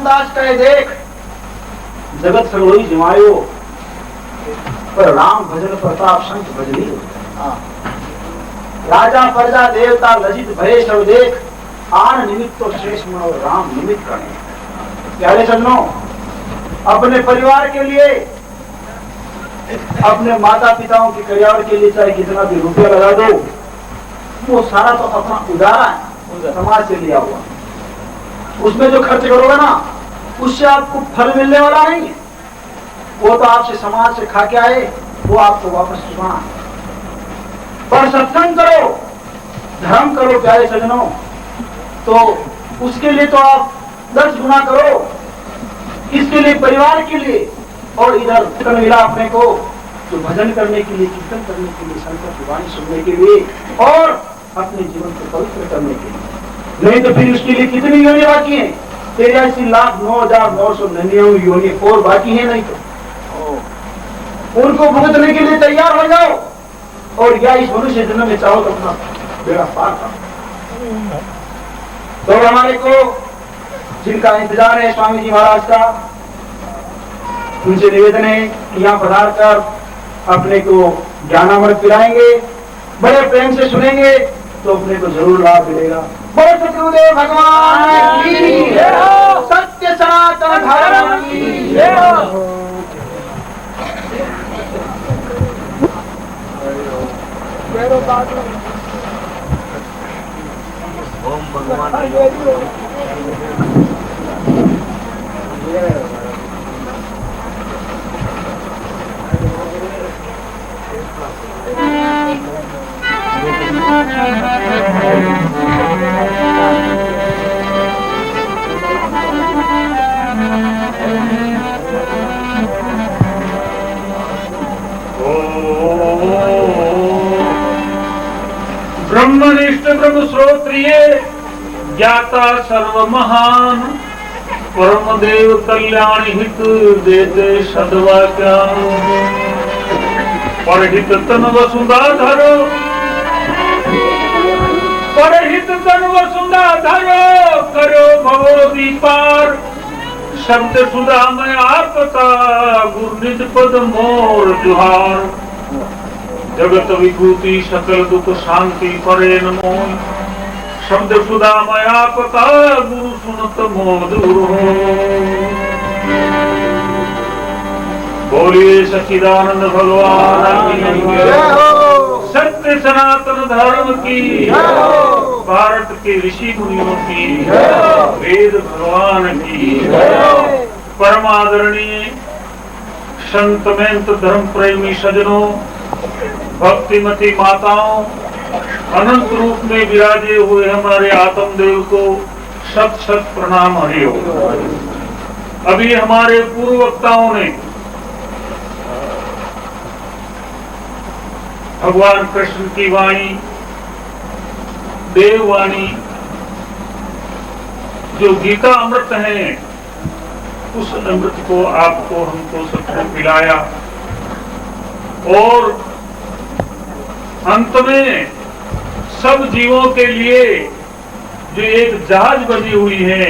रामदास कहे देख, जगत सर्वोई जिमायो, पर राम भजन प्रताप संत भजनी। राजा प्रजा देवता लजित भय सब देख, आन निमित्त तो शेष मनो राम निमित्त करने। प्यारे सज्जनों, अपने परिवार के लिए, अपने माता पिताओं की कल्याण के लिए चाहे कितना भी रुपया लगा दो, वो सारा तो अपना उदारा है, समाज से लिया हुआ। उसमें जो खर्च करोगे ना, उससे आपको फल मिलने वाला नहीं है। वो तो आपसे समाज से खा के आए, वो आपको वापस चुकाना है। पर सत्संग करो, धर्म करो प्यारे सज्जनों, तो उसके लिए तो आप 10 गुना करो, इसके लिए, परिवार के लिए, और इधर मिला अपने को तो भजन करने के लिए, कीर्तन करने के लिए, संत की वाणी सुनने के लिए, और अपने जीवन को पवित्र करने के लिए। नहीं तो फिर उसके लिए कितनी योनि बाकी है? 83,09,999 योनि और बाकी है। नहीं तो उनको भुगतने के लिए तैयार हो जाओ, और या इस मनुष्य जन्म में चाहो तो अपना बेड़ा पार करो। तो हमारे को जिनका इंतजार है स्वामी जी महाराज का, उनसे निवेदन है कि यहाँ पधार कर अपने को ज्ञानामृत पिलाएंगे, बड़े प्रेम से सुनेंगे तो अपने को जरूर लाभ मिलेगा। बोलो सतगुरुदेव भगवान की जय हो, सत्य सनातन धर्म की जय हो। ओम भगवान ब्रह्मनिष्ठ ब्रह्म श्रोत्रिय ज्ञाता सर्व महान, परम देव कल्याण हित देते सदवाक्या। परहित तन वसुधा धरो, परहित तन वसुधा धरो, करो भवो दीपार। शब्द सुधा में आपका गुरु निज पद मोर जुहार। जगत विभूति सकल दुख शांति परे नमो। शब्द सुधा में आपका गुरु सुनत मोह दूर हो। बोलिए सच्चिदानंद भगवान की जय हो, सत्य सनातन धर्म की जय हो, भारत के ऋषि मुनियों की जय हो, वेद भगवान की जय हो। परमादरणीय संत महंत धर्म प्रेमी सज्जनों, भक्तिमती माताओं, अनंत रूप में विराजे हुए हमारे आत्मदेव को शत शत प्रणाम हरिओ। अभी हमारे पूर्व वक्ताओं ने भगवान कृष्ण की वाणी, देववाणी, जो गीता अमृत है, उस अमृत को आपको, हमको सबको पिलाया। और अंत में सब जीवों के लिए जो एक जहाज बनी हुई है,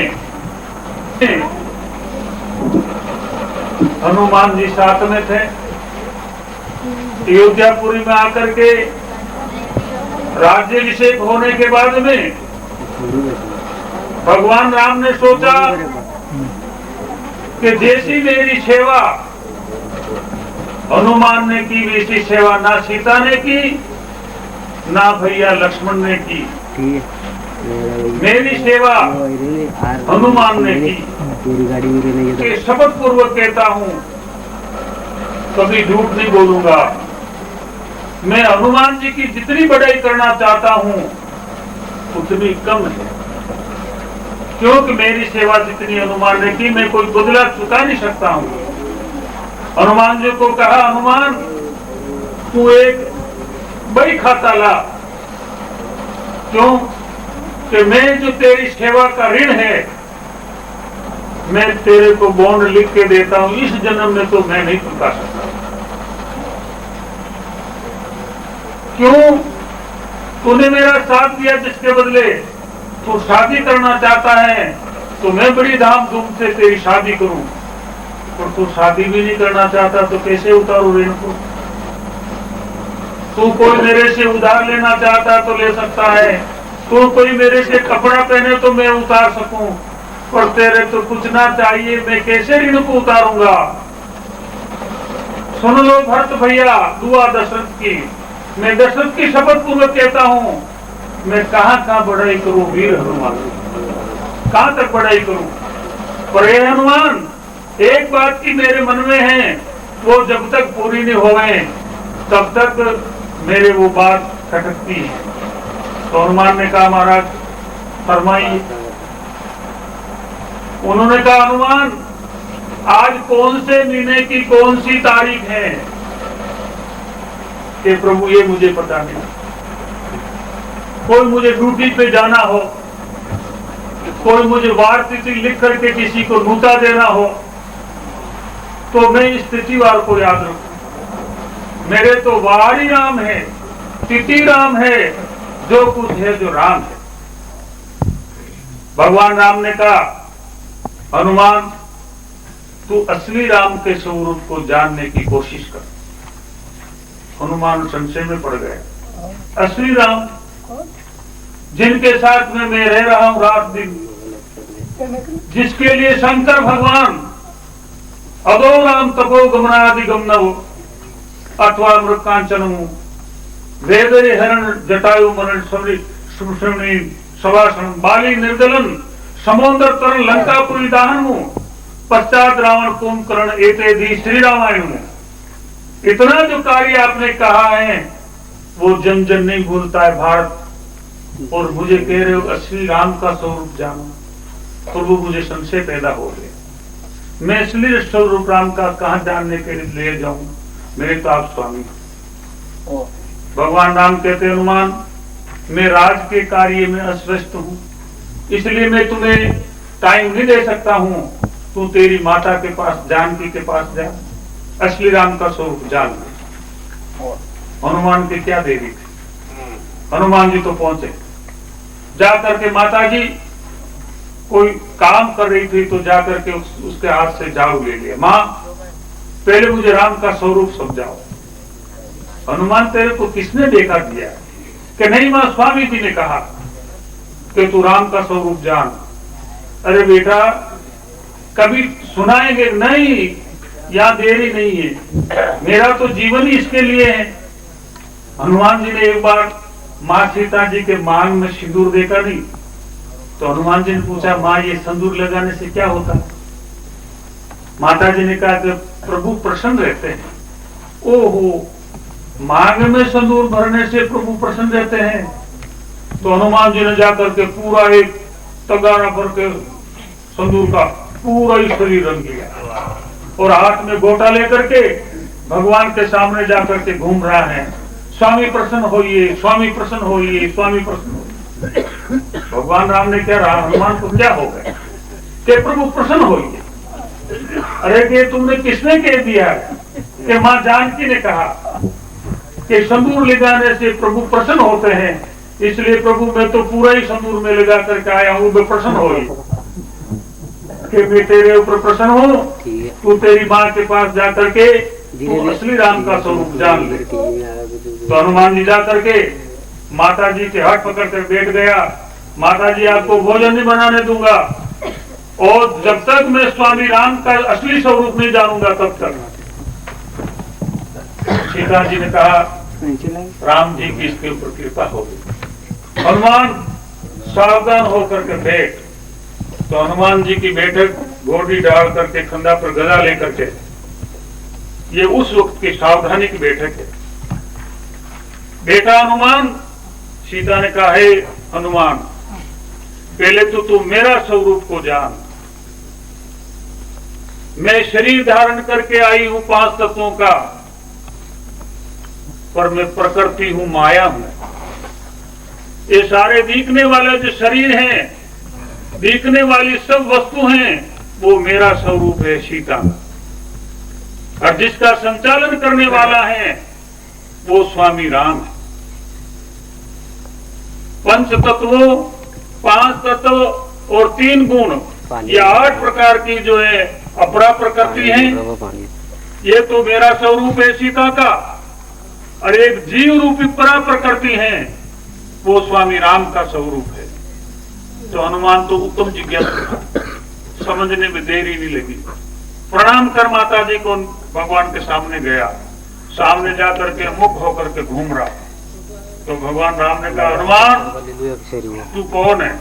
हनुमान जी साथ में थे। अयोध्यापुरी में आकर के राज्याभिषेक होने के बाद में भगवान राम ने सोचा कि जैसी मेरी सेवा हनुमान ने की, वैसी सेवा ना सीता ने की, ना भैया लक्ष्मण ने की। मेरी सेवा हनुमान ने की। कि शपथ पूर्वक कहता हूँ, कभी झूठ नहीं बोलूंगा। मैं हनुमान जी की जितनी बढ़ाई करना चाहता हूँ उतनी कम है, क्योंकि मेरी सेवा जितनी हनुमान ने की, मैं कोई बदला चुका नहीं सकता हूँ। हनुमान जी को कहा, हनुमान तू एक बड़ी खाता ला, क्यों कि मैं जो तेरी सेवा का ऋण है, मैं तेरे को बॉन्ड लिख के देता हूं, इस जन्म में तो मैं नहीं चुका सकता। क्यों? तूने मेरा साथ दिया, जिसके बदले तू शादी करना चाहता है, तो मैं बड़ी धामधूम से तेरी शादी करूं, और तू शादी भी नहीं करना चाहता तो कैसे उतारू ऋण को? तू कोई मेरे से उधार लेना चाहता तो ले सकता है, तू कोई मेरे से कपड़ा पहने तो मैं उतार सकूं, पर तेरे तो कुछ ना चाहिए, मैं कैसे ऋण को उतारूंगा? सुन लो भरत भैया, दुआ दशरथ की, मैं दशरथ की शपथ पूर्वक कहता हूं, मैं कहां बढ़ाई करूं वीर हनुमान, कहां तक बढ़ाई करूं? पर ये हनुमान, एक बात की मेरे मन में है, वो जब तक पूरी नहीं होवे तब तक मेरे वो बात खटकती है। तो हनुमान ने कहा महाराज फरमाइए। उन्होंने कहा हनुमान, आज कौन से महीने की कौन सी तारीख है? कि प्रभु ये मुझे पता नहीं, कोई मुझे ड्यूटी पे जाना हो, कोई मुझे वार तिथि लिख करके किसी को नूता देना हो, तो मैं इस तिथिवार को याद रखूं। मेरे तो वार ही राम है, तिथि राम है, जो कुछ है जो राम है। भगवान राम ने कहा हनुमान, तू असली राम के स्वरूप को जानने की कोशिश कर। हनुमान संशय में पड़ गए। असली राम, जिनके साथ में मैं रह रहा हूं रात दिन, जिसके लिए शंकर भगवान अदो राम तपो गमनादि गमनव अथवा मृकांचनमु वेद हरण जटायु मरण श्रवणी सवासन बाली निर्दलन समुद्र तरन लंकापुरी दाहनु पश्चात रावण कुंभकर्ण एते दी श्री रामायण में। इतना जो कार्य आपने कहा है वो जन जन नहीं भूलता है भारत, और मुझे कह रहे हो असली राम का स्वरूप जानो, तो वो मुझे संशय पैदा हो गया। मैं असली स्वरूप राम का कहां जानने के लिए ले जाऊं? मेरे तो आप स्वामी। भगवान राम कहते हनुमान, मैं राज के कार्य में अस्वस्थ हूं, इसलिए मैं तुम्हें टाइम नहीं दे सकता हूं। तू तेरी माता के पास, जानकी के पास जा, असली राम का स्वरूप जान ले। हनुमान की क्या देरी थी, हनुमान जी तो पहुंचे। जाकर के माता जी कोई काम कर रही थी तो जाकर के उसके हाथ से झाड़ू ले लिया। माँ, पहले मुझे राम का स्वरूप समझाओ। हनुमान, तेरे को किसने देखा दिया? कि नहीं माँ, स्वामी जी ने कहा कि तू राम का स्वरूप जान। अरे बेटा, कभी सुनाएंगे नहीं, यहाँ देरी नहीं है, मेरा तो जीवन ही इसके लिए है। हनुमान जी ने एक बार माँ सीता जी के मांग में सिंदूर देखा नहीं, तो हनुमान जी ने पूछा, माँ ये सिंदूर लगाने से क्या होता? माता जी ने कहा कि प्रभु प्रसन्न रहते हैं। ओहो, मांग में सिंदूर भरने से प्रभु प्रसन्न रहते हैं? तो हनुमान जी ने जाकर के पूरा एक तगारा भर के सिंदूर का पूरा ही शरीर रंग लिया, और हाथ में गोटा लेकर के भगवान के सामने जाकर के घूम रहा है। स्वामी प्रसन्न होइए, स्वामी प्रसन्न होइए, स्वामी प्रसन्न होइए। भगवान राम ने क्या रहा, हनुमान को क्या हो गया कि प्रभु प्रसन्न होइए? अरे कि तुमने किसने कह दिया कि माँ जानकी ने कहा कि सिंदूर लगाने से प्रभु प्रसन्न होते हैं, इसलिए प्रभु मैं तो पूरा ही सिंदूर में लगा करके आया हूँ, मैं प्रसन्न हो कि मैं तेरे ऊपर प्रसन्न हूँ। तू तेरी माँ के पास जाकर के तू असली राम का स्वरूप जान ले। तो हनुमान जी जाकर के माता जी के हाथ पकड़ कर बैठ गया। माता जी, आपको भोजन नहीं बनाने दूंगा, और जब तक मैं स्वामी राम का असली स्वरूप नहीं जानूंगा तब तक। सीता जी ने कहा, राम जी की इसके ऊपर कृपा होगी। हनुमान सावधान होकर के बैठ। तो हनुमान जी की बैठक घोड़ी डाल करके कंधा पर गदा लेकर के, ये उस वक्त की सावधानी की बैठक है। बेटा हनुमान, सीता ने कहा, हे हनुमान, पहले तो तू मेरा स्वरूप को जान। मैं शरीर धारण करके आई हूं 5 तत्वों का, पर मैं प्रकृति हूं, माया हूं। ये सारे दिखने वाले जो शरीर हैं, दिखने वाली सब वस्तु हैं, वो मेरा स्वरूप है सीता। और जिसका संचालन करने वाला है वो स्वामी राम है। 5 तत्वों, 5 तत्व और 3 गुण ये 8 प्रकार की जो है अपरा प्रकृति है, ये तो मेरा स्वरूप है सीता का, और एक जीव रूपी परा प्रकृति है, वो स्वामी राम का स्वरूप है। तो हनुमान तो उत्तम जिज्ञासु, समझने में देरी नहीं लगी। प्रणाम कर माता जी को भगवान के सामने गया, सामने जाकर के मुख होकर के घूम रहा। तो भगवान राम ने कहा, हनुमान तू कौन है?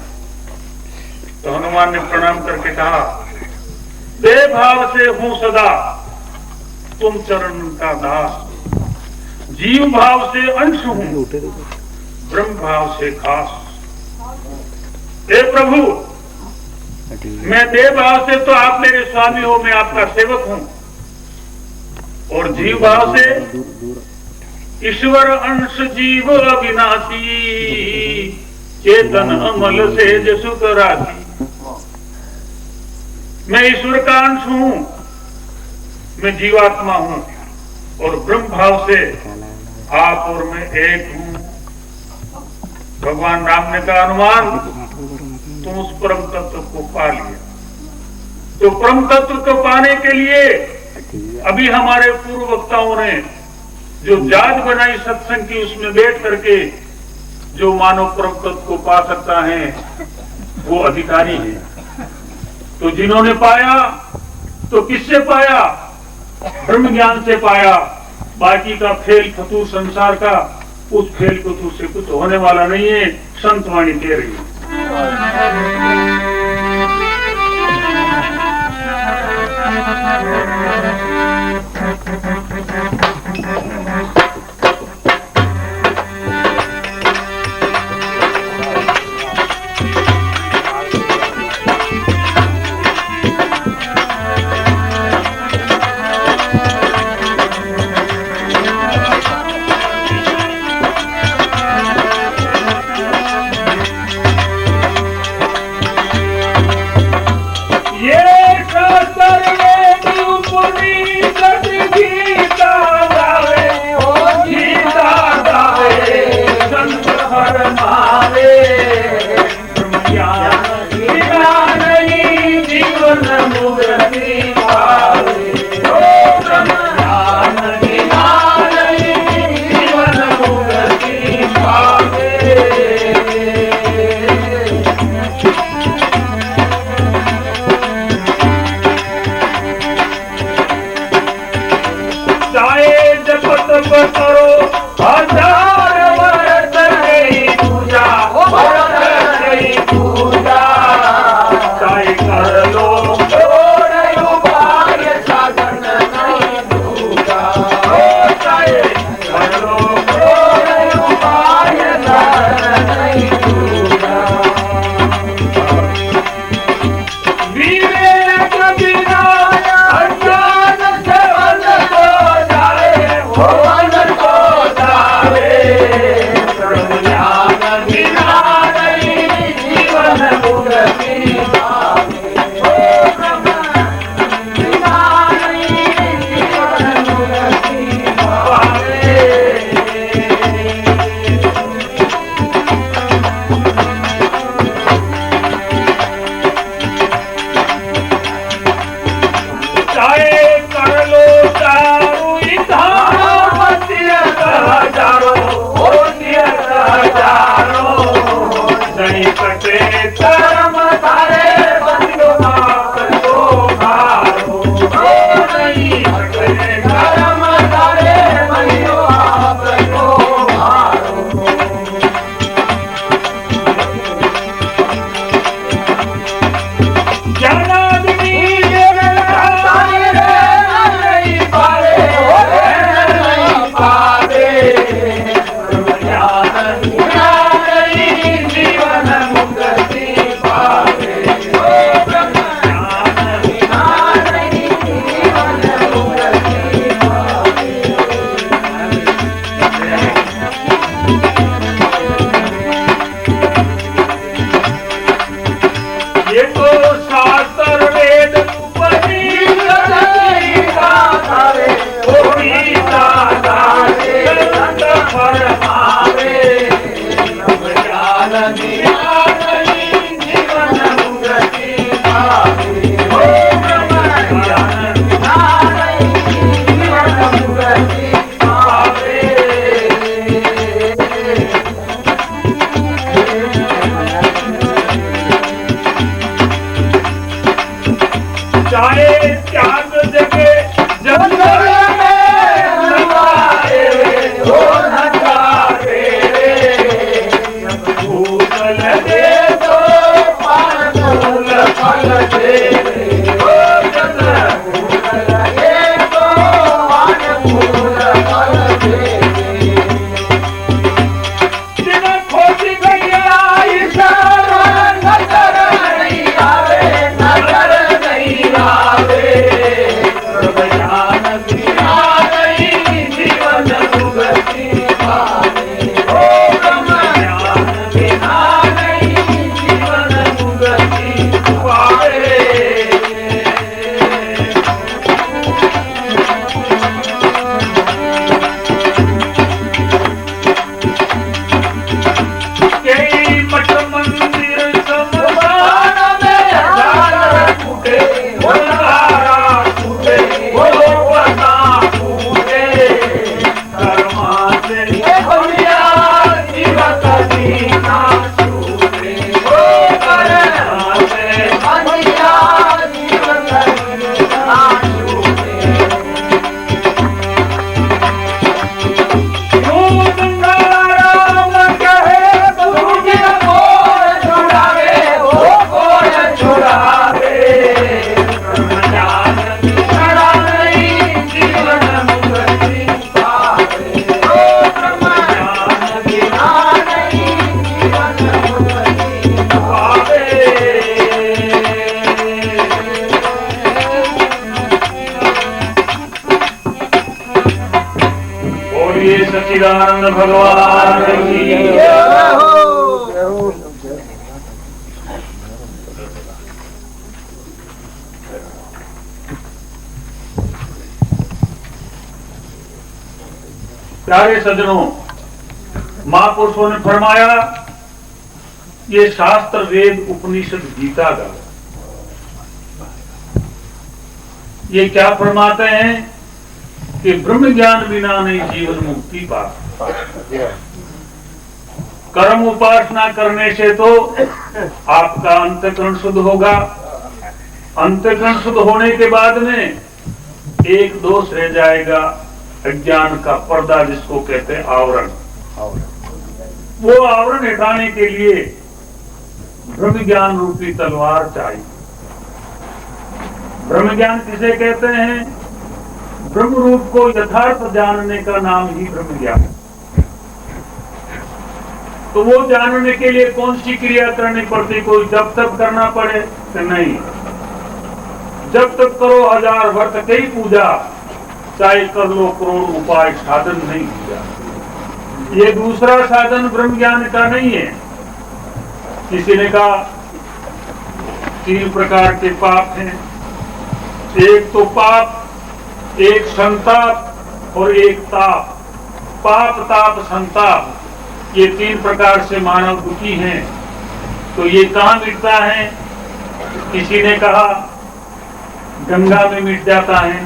तो हनुमान ने प्रणाम करके कहा, बेभाव से हूं सदा तुम चरण का दास, जीव भाव से अंश हूं ब्रह्म भाव से खास। हे प्रभु, मैं देव भाव से तो आप मेरे स्वामी हो, मैं आपका सेवक हूं, और जीव भाव से ईश्वर अंश जीव अविनाशी, चेतन अमल से जसुत राशि। मैं ईश्वर का अंश हूं, मैं जीवात्मा हूं, और ब्रह्म भाव से आप और मैं एक हूं। भगवान राम ने कहा, हनुमान तुम उस परम तत्व को पा लिया। तो परम तत्व को पाने के लिए अभी हमारे पूर्व वक्ताओं ने जो जात बनाई सत्संग की, उसमें बैठ करके जो मानव परम तत्व को पा सकता है वो अधिकारी है। तो जिन्होंने पाया तो किससे पाया? ब्रह्म ज्ञान से पाया। बाकी का खेल फतूर संसार का, उस खेल फतूर से कुछ होने वाला नहीं है, संतवाणी कह रही है। चाहे त्याग जगे जग सच्चिदानंद भगवान की जय हो। प्यारे सज्जनों, महापुरुषों ने फरमाया ये शास्त्र वेद उपनिषद गीता का ये क्या फरमाते हैं कि ब्रह्म ज्ञान बिना नहीं जीवन मुक्ति पा। कर्म उपासना करने से तो आपका अंतःकरण शुद्ध होगा। अंतःकरण शुद्ध होने के बाद में एक दोष रह जाएगा, अज्ञान का पर्दा जिसको कहते हैं आवरण। वो आवरण हटाने के लिए ब्रह्म ज्ञान रूपी तलवार चाहिए। ब्रह्म ज्ञान किसे कहते हैं? ब्रह्म रूप को यथार्थ जानने का नाम ही ब्रह्म ज्ञान। तो वो जानने के लिए कौन सी क्रिया करनी पड़ती? कोई जब तक करना पड़े तो नहीं। जब तक करो 1000 वर्ष कई पूजा, चाहे कर लो करोड़ उपाय, साधन नहीं पूजा। ये दूसरा साधन ब्रह्म ज्ञान का नहीं है। किसी ने कहा 3 प्रकार के पाप हैं। एक तो पाप, एक संताप और एक ताप। पाप, ताप, संताप, ये 3 प्रकार से मानव दुखी हैं। तो ये कहाँ मिटता है? किसी ने कहा गंगा में मिट जाता है।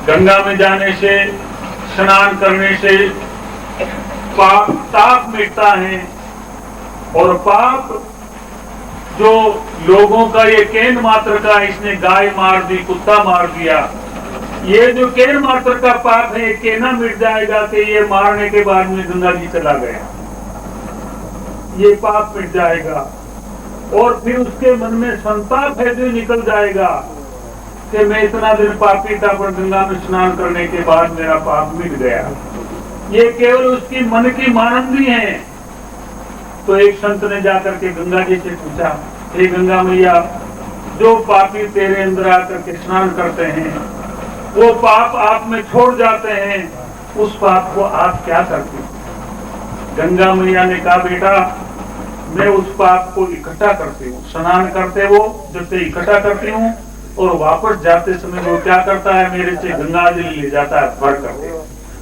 गंगा में जाने से, स्नान करने से पाप, ताप मिटता है। और पाप जो लोगों का ये केन मात्र का, इसने गाय मार दी, कुत्ता मार दिया, ये जो केन मात्र का पाप है, केना मिट जाएगा कि ये मारने के बाद में गंगा जी चला गया, ये पाप मिट जाएगा। और फिर उसके मन में संताप है जो निकल जाएगा कि मैं इतना दिन पापी था पर गंगा में स्नान करने के बाद मेरा पाप मिट गया। ये केवल उसकी मन की मानंदी है। तो एक संत ने जाकर के गंगा जी से पूछा, हे गंगा मैया, जो पापी तेरे अंदर आकर के स्नान करते हैं, वो पाप आप में छोड़ जाते हैं, उस पाप को आप क्या करते हैं? गंगा मैया ने कहा, बेटा मैं उस पाप को इकट्ठा करती हूँ। स्नान करते वो जब से इकट्ठा करती हूँ और वापस जाते समय वो क्या करता है, मेरे से गंगा जल ले जाता है भर करके,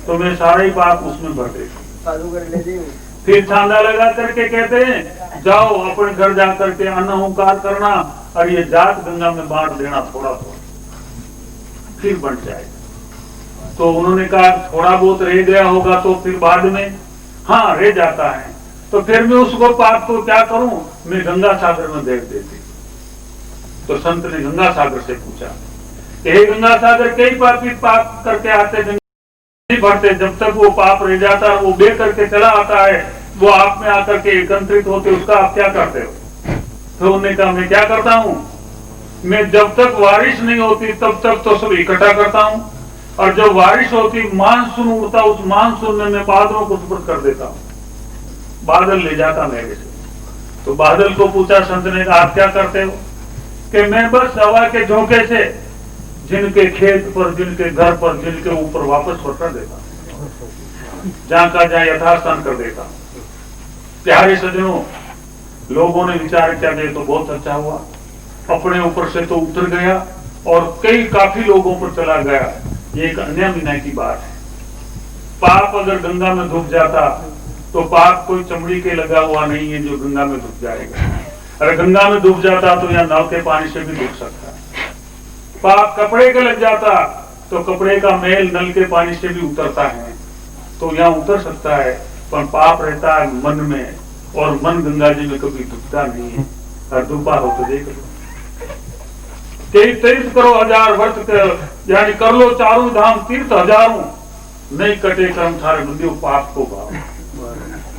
तो मैं सारे ही पाप उसमें भर देती हूँ। फिर छांदा लगा करके कहते हैं, जाओ अपने घर जा करके अन्न ओंकार करना और ये जात गंगा में बांट देना थोड़ा थोड़ा, फिर बन जाएगा। तो उन्होंने कहा थोड़ा बहुत रह गया होगा तो फिर बाद में, हाँ रह जाता है, तो फिर मैं उसको पाप को क्या करूं, मैं गंगा सागर में देख देती। तो संत ने गंगा सागर से पूछा कि हे गंगा सागर, कई पापी पाप करके आते नहीं भरते, जब तक वो पाप रह जाता है वो बे करके चला आता है, वो आप में आकर के एकत्रित होते, उसका आप क्या करते हो? तो उन्होंने कहा मैं क्या करता हूँ, मैं जब तक बारिश नहीं होती तब तक तो सब इकट्ठा करता हूँ, और जब बारिश होती मानसून उड़ता, उस मानसून में मैं बादलों को सुपुर्द कर देता हूँ, बादल ले जाता मेरे से। तो बादल को पूछा संत ने, आप क्या करते हो? कि मैं बस हवा के झोंके से जिनके खेत पर, जिनके घर पर, जिनके ऊपर वापस कर देता हूं, जहां का जहां यथास्थान कर देता हूं। प्यारे सज्जनों, लोगों ने विचार किया कि तो बहुत अच्छा हुआ, अपने ऊपर से तो उतर गया और काफी लोगों पर चला गया। ये एक अन्य विनय की बात है। पाप अगर गंगा में डूब जाता तो पाप कोई चमड़ी के लगा हुआ नहीं है जो गंगा में डूब जाएगा। अगर गंगा में डूब जाता तो यहाँ नल के पानी से भी डूब सकता है। पाप कपड़े के लग जाता तो कपड़े का मैल नल के पानी से भी उतरता है, तो यहाँ उतर सकता है, पर पाप रहता है मन में, और मन गंगा जी में कभी डूबता नहीं है। और डूबा हो तो देख लो, 23 करो हजार वर्ष यानी कर लो चारों धाम तीर्थ हजारों, नहीं कटे कर्म थारे बंदियों पाप को भाव।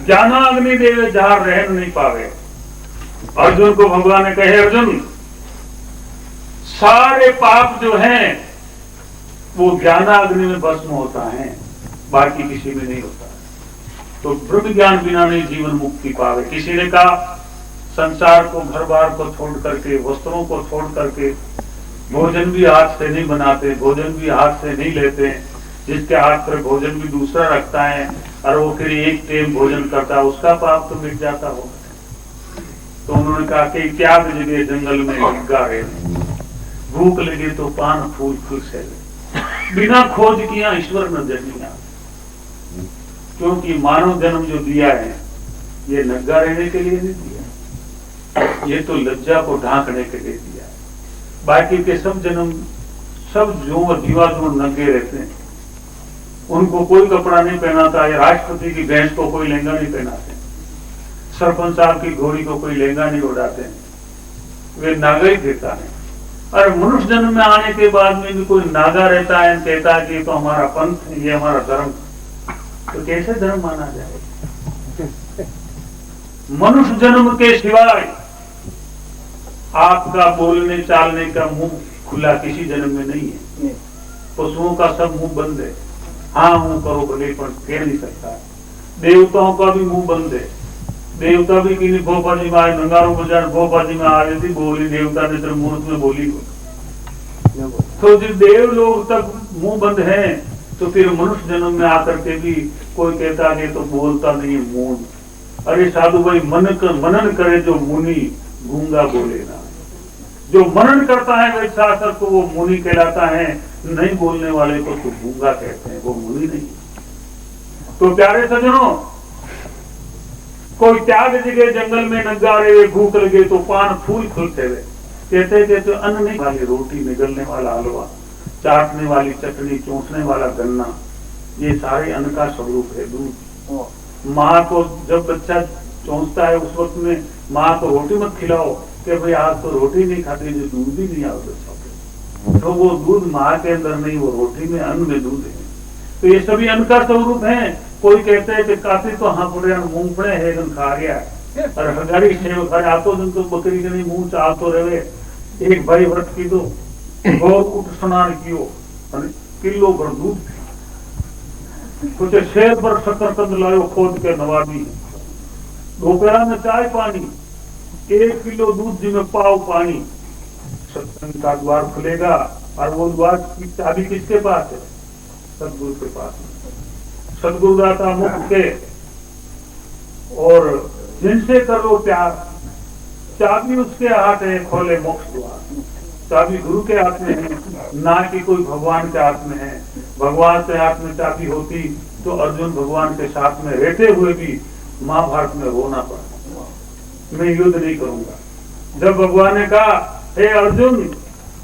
ज्ञाना अग्नि देवे जहां रहन नहीं पावे। अर्जुन को भगवान ने कहे, अर्जुन सारे पाप जो हैं वो ज्ञानाग्नि में भस्म होता है, बाकी किसी में नहीं होता। तो ब्रह्म ज्ञान बिना नहीं जीवन मुक्ति पावे। किसी ने कहा संसार को, घर बार को छोड़ करके, वस्त्रों को छोड़ करके, भोजन भी हाथ से नहीं बनाते, भोजन भी हाथ से नहीं लेते, जिसके हाथ पर भोजन भी दूसरा रखता है और वो फिर एक टाइम भोजन करता है, उसका पाप तो मिट जाता होगा। तो उन्होंने कहा कि त्याग जगह जंगल में लगा रहे, भूख लगे तो पान फूल फूल से बिना खोज किया ईश्वर नजर नहीं आता। क्योंकि मानव जन्म जो दिया है ये नंगा रहने के लिए नहीं दिया, ये तो लज्जा को ढांकने के लिए दिया है। बाकी के सब जन्म, सब जो जीवा जो नंगे रहते हैं, उनको कोई कपड़ा नहीं पहनाता है। राष्ट्रपति की भैंस को कोई लहंगा नहीं पहनाते, सरपंच साहब की घोड़ी को कोई लहंगा नहीं उड़ाते, वे नागा ही देता है। और मनुष्य जन्म में आने के बाद में भी कोई नागा रहता है, कहता है कि तो हमारा पंथ, ये हमारा धर्म, तो कैसे धर्म माना जाए? मनुष्य जन्म के सिवाय आपका बोलने चालने का मुंह खुला किसी जन्म में नहीं है। पशुओं का सब मुंह बंद है, हाँ मुंह करो भले, पर कह नहीं सकता। देवताओं का भी मुंह बंद है, देवता भी किसी भोपाजी में आए, नंगारों बजाय भोपाजी में आ रही थी, बोली देवता ने तो मुहूर्त में बोली। तो जब देव लोग तक मुंह बंद है, तो फिर मनुष्य जन्म में आकर के भी कोई कहता है तो बोलता नहीं मून। अरे साधु भाई, मनन करे जो मुनि, गूंगा बोले ना। जो मनन करता है वेद शास्त्र को वो मुनि कहलाता है, नहीं बोलने वाले को तो गूंगा कहते हैं, वो मुनि नहीं। तो प्यारे सज्जनों, कोई त्याग जगह जंगल में नंगा रहे, भूख लगे तो पान फूल खुलते हुए, कहते तो अन्न नहीं वाली रोटी, निगलने वाला हलवा, चाटने वाली चटनी, चूसने वाला गन्ना, ये सारे अन्न का स्वरूप है। दूध, माँ को जब बच्चा चूसता है उस वक्त में माँ को रोटी मत खिलाओ कि भाई आज तो रोटी नहीं खाती, जो दूध ही नहीं आता बच्चा, तो वो दूध माँ के अंदर नहीं, वो रोटी में, अन्न में दूध है। तो ये सभी अन्न का स्वरूप है। कोई कहते हैं कि काफी तो हाँपड़े मूंगफड़े है खा गया, और हजारी सेव खा आतो दिन तो बकरी के नहीं मुंह चाल तो रहे। एक भाई व्रत की दो, गौर उठ स्नान कियो, किलो भर दूध, कुछ शेर पर शकरकंद लायो खोद के नवाबी, दोपहर में चाय पानी, 1 किलो दूध जिसमें पाव पानी। सत्संग का द्वार खुलेगा, और वो द्वार की चाबी किसके पास है? सदगुरु के पास। सदगुरुदाता मुख के, और जिनसे कर लो प्यार, चाबी उसके हाथ है, खोले मोक्ष द्वार। चाबी गुरु के हाथ में है, ना कि कोई भगवान के हाथ में है। भगवान के हाथ में चाबी होती तो अर्जुन भगवान के साथ में रहते हुए भी महाभारत में रोना पड़ा, मैं युद्ध नहीं करूंगा। जब भगवान ने कहा, हे अर्जुन,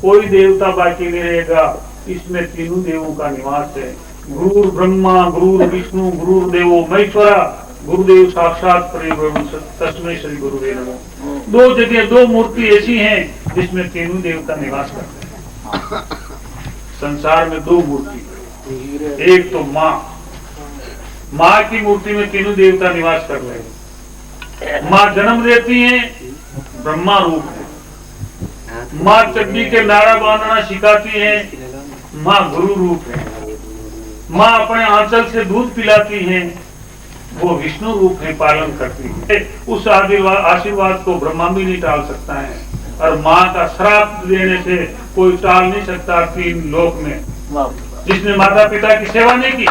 कोई देवता बाकी नहीं रहेगा, इसमें तीनों देवों का निवास है। गुरु ब्रह्मा, गुरु विष्णु, गुरु देवो महेश्वरा, गुरुदेव साक्षात परब्रह्म तस्मै श्री गुरुदेव नमः। 2 जगह 2 मूर्ति ऐसी हैं जिसमें तीनों देवता निवास करते हैं। संसार में दो मूर्ति, एक तो माँ की मूर्ति में तीनों देवता निवास कर रहे हैं। माँ जन्म देती है, ब्रह्मा रूप है। माँ चड्डी के नाड़ा बांधना सिखाती है, माँ गुरु रूप है। माँ अपने आंचल से दूध पिलाती है, वो विष्णु रूप है, पालन करती है। उस आशीर्वाद को ब्रह्मा भी नहीं टाल सकता है, और माँ का श्राप देने से कोई टाल नहीं सकता। तीन लोक में जिसने माता पिता की सेवा नहीं की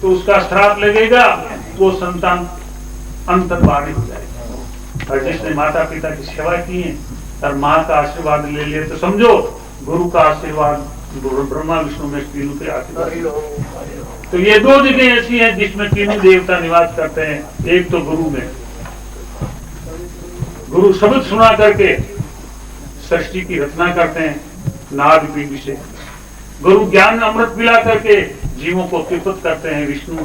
तो उसका श्राप लगेगा, वो संतान अंतर्वाणी हो जाएगा। और जिसने माता पिता की सेवा की है और माँ का आशीर्वाद ले लिया तो समझो गुरु का आशीर्वाद, ब्रह्मा विष्णु में तीनों के आशीर्वाद। तो ये दो जगह ऐसी हैं जिसमें तीनों देवता निवास करते हैं। एक तो गुरु में, गुरु शब्द सुना करके सृष्टि की रचना करते हैं नाद पीढ़ी से। गुरु ज्ञान अमृत पिला करके जीवों को तृप्त करते हैं विष्णु।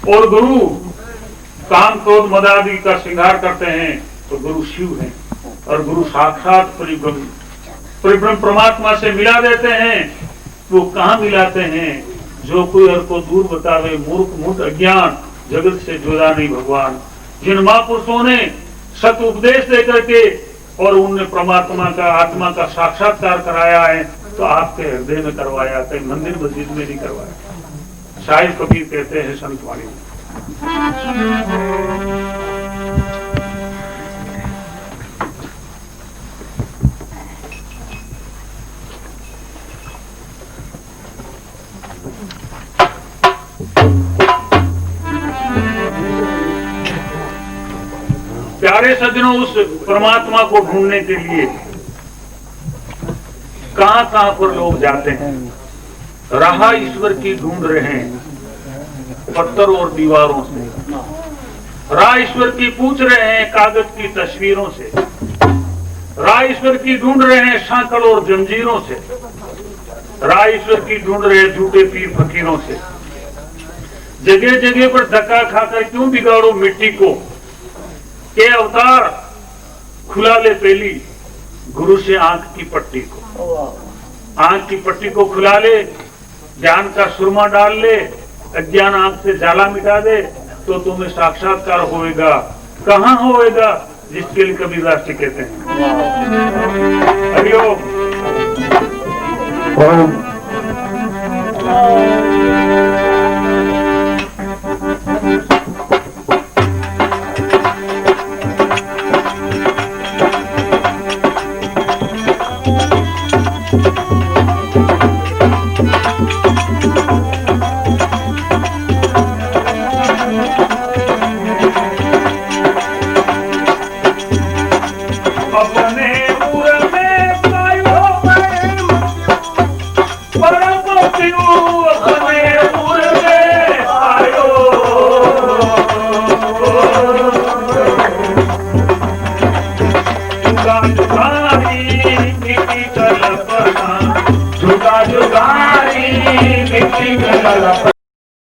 और गुरु काम क्रोध मद आदि का श्रृंगार करते हैं तो गुरु शिव हैं। और गुरु साक्षात परिब्रह्म परमात्मा से मिला देते हैं। वो कहाँ मिलाते हैं? जो कोई और को दूर बतावे मूर्ख मूठ अज्ञान, जगत से जुदा नहीं भगवान। जिन महापुरुषों ने सत उपदेश दे करके और उनने परमात्मा का आत्मा का साक्षात्कार कराया है तो आपके हृदय में करवाया, कहीं मंदिर मस्जिद में नहीं करवाया। शायद कबीर कहते हैं संतवाणी में, प्यारे सज्जनों, उस परमात्मा को ढूंढने के लिए कहां कहां पर लोग जाते हैं। राह ईश्वर की ढूंढ रहे हैं पत्थर और दीवारों से। राह ईश्वर की पूछ रहे हैं कागज की तस्वीरों से। राह ईश्वर की ढूंढ रहे हैं सांकड़ और जंजीरों से। राह ईश्वर की ढूंढ रहे हैं झूठे पीर फकीरों से। जगह जगह पर धक्का खाकर क्यों बिगाड़ो मिट्टी को, के अवतार खुला ले पहली गुरु से आंख की पट्टी को। आंख की पट्टी को खुला ले, ज्ञान का सुरमा डाल ले, अज्ञान आंख से जाला मिटा दे तो तुम्हें साक्षात्कार होएगा। कहाँ होएगा? जिसके लिए कबीर राष्ट्र कहते हैं। हरिओम।